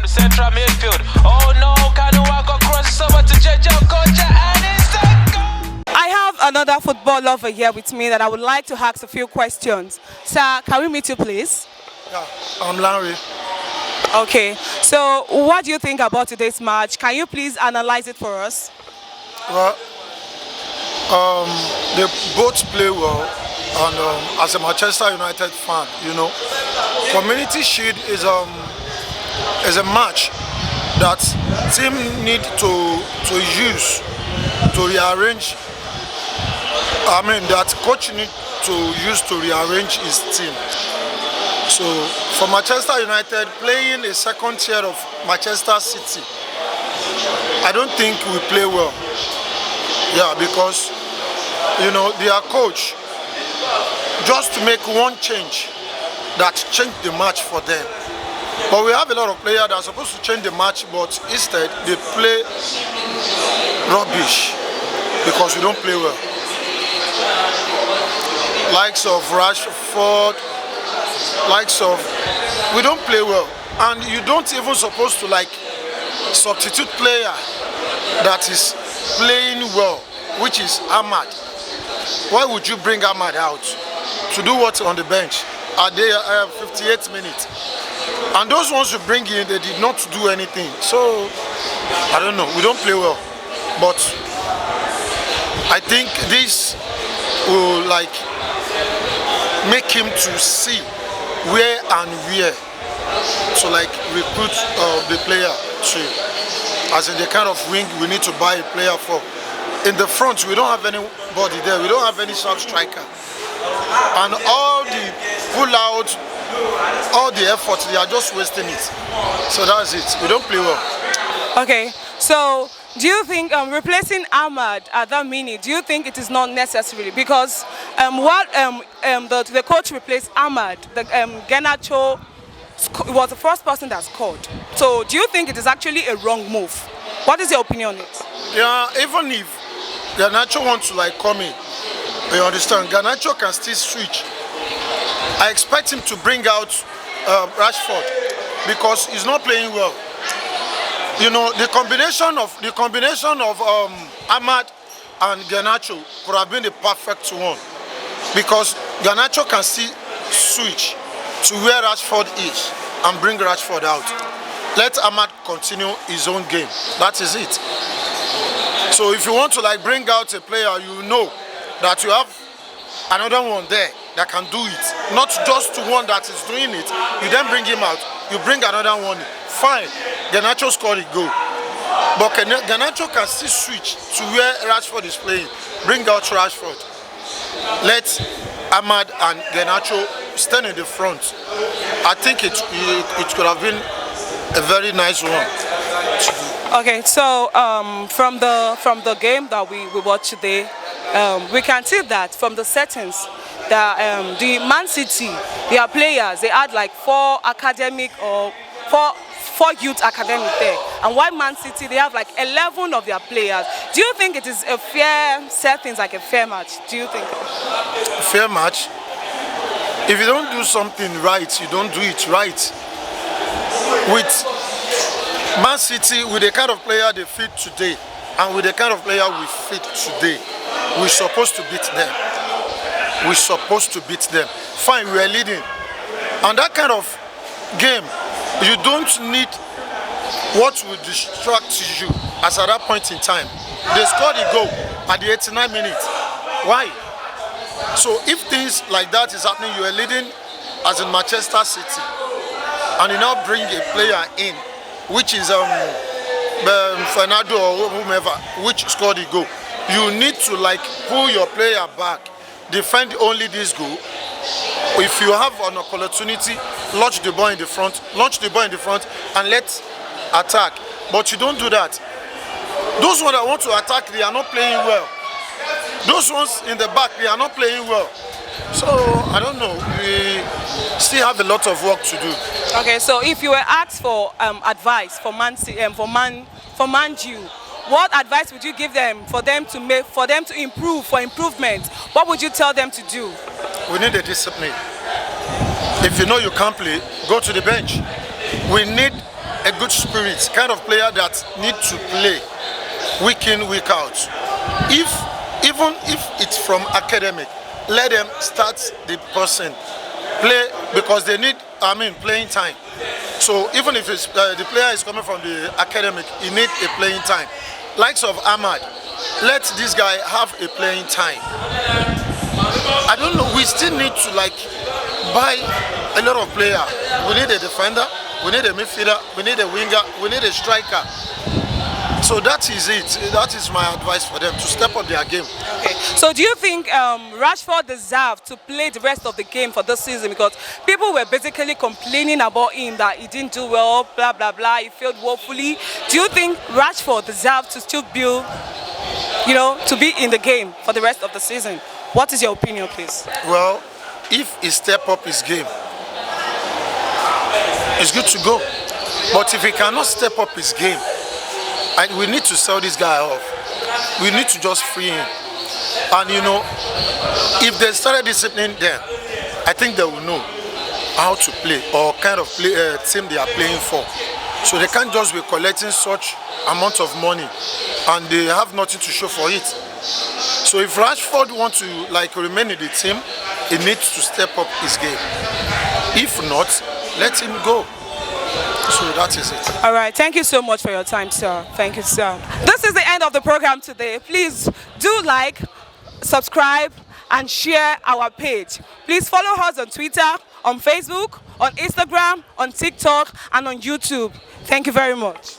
from the central midfield. Oh no, Kanua got crosses over to Jejo Kocha and it's a goal! I have another football lover here with me that I would like to ask a few questions. Sir, can we meet you please? Yeah, I'm Larry. Okay, so what do you think about today's match? Can you please analyze it for us? Well, they both play well, and as a Manchester United fan, you know, Community Shield is a match that team need to use to rearrange. I mean, that coach need to use to rearrange his team. So for Manchester United, playing a second tier of Manchester City, I don't think we play well. Yeah, because you know their coach just to make one change that changed the match for them. But we have a lot of players that are supposed to change the match, but instead they play rubbish because we don't play well. Likes of Rashford, we don't play well, and you don't even supposed to like substitute player that is playing well, which is Ahmad. Why would you bring Ahmad out to do what on the bench at the 58 minutes? And those ones you bring in, they did not do anything. So I don't know, we don't play well, but I think this will like make him to see where and where to like recruit the player to, as in the kind of wing we need to buy a player for. In the front we don't have anybody there, we don't have any sub striker, and all the pull out, all the effort, they are just wasting it. So that's it, we don't play well. Okay, so do you think replacing Ahmad at that minute, do you think it is not necessary? Because the coach replaced Ahmad, Garnacho was the first person that scored. So do you think it is actually a wrong move? What is your opinion on it? Yeah, even if Garnacho wants to like come in, you understand, Garnacho can still switch. I expect him to bring out Rashford because he's not playing well. You know, the combination of Ahmad and Garnacho could have been the perfect one, because Garnacho can still switch to where Rashford is and bring Rashford out. Let Ahmad continue his own game. That is it. So if you want to like bring out a player, you know that you have another one there that can do it, not just one that is doing it. You then bring him out, you bring another one. Fine, Garnacho scored a goal, but Garnacho can still switch to where Rashford is playing. Bring out Rashford. Let Ahmad and Garnacho stand in the front. I think it could have been a very nice one. Okay, so from the game that we watched today, we can see that from the settings that the Man City, their players, they had like four youth academic there, and while Man City, they have like 11 of their players. Do you think it is a fair settings, like a fair match? Do you think? Fair match? If you don't do something right, you don't do it right. With Man City, with the kind of player they fit today, and with the kind of player we fit today, we're supposed to beat them. We're supposed to beat them. Fine, we are leading. And that kind of game, you don't need what will distract you as at that point in time. They scored a goal at the 89 minutes. Why? So if things like that is happening, you are leading as in Manchester City, and you now bring a player in, which is Fernando or whomever, which scored a goal. You need to like pull your player back, defend only this goal. If you have an opportunity, launch the ball in the front, and let attack. But you don't do that. Those ones that want to attack, they are not playing well. Those ones in the back, they are not playing well. So I don't know. We still have a lot of work to do. Okay, so if you were asked for advice for Man U, what advice would you give them for them to improve, for improvement? What would you tell them to do? We need a discipline. If you know you can't play, go to the bench. We need a good spirit, kind of player that need to play week in, week out. Even if it's from academic, let them start the person play because they need, playing time. So even if it's, the player is coming from the academic, he need a playing time. Likes of Ahmad, let this guy have a playing time. I don't know, we still need to buy a lot of players. We need a defender, we need a midfielder, we need a winger, we need a striker. So that is it. That is my advice for them, to step up their game. Okay. So do you think Rashford deserved to play the rest of the game for this season? Because people were basically complaining about him that he didn't do well, blah, blah, blah. He failed woefully. Do you think Rashford deserved to still be, to be in the game for the rest of the season? What is your opinion, please? Well, if he step up his game, it's good to go. But if he cannot step up his game, we need to sell this guy off. We need to just free him. And if they started disciplining them, I think they will know how to play or kind of team they are playing for. So they can't just be collecting such amount of money and they have nothing to show for it. So if Rashford wants to remain in the team, he needs to step up his game. If not, let him go. So that is it. All right. Thank you so much for your time, sir. Thank you, sir. This is the end of the program today. Please do subscribe, and share our page. Please follow us on Twitter, on Facebook, on Instagram, on TikTok, and on YouTube. Thank you very much.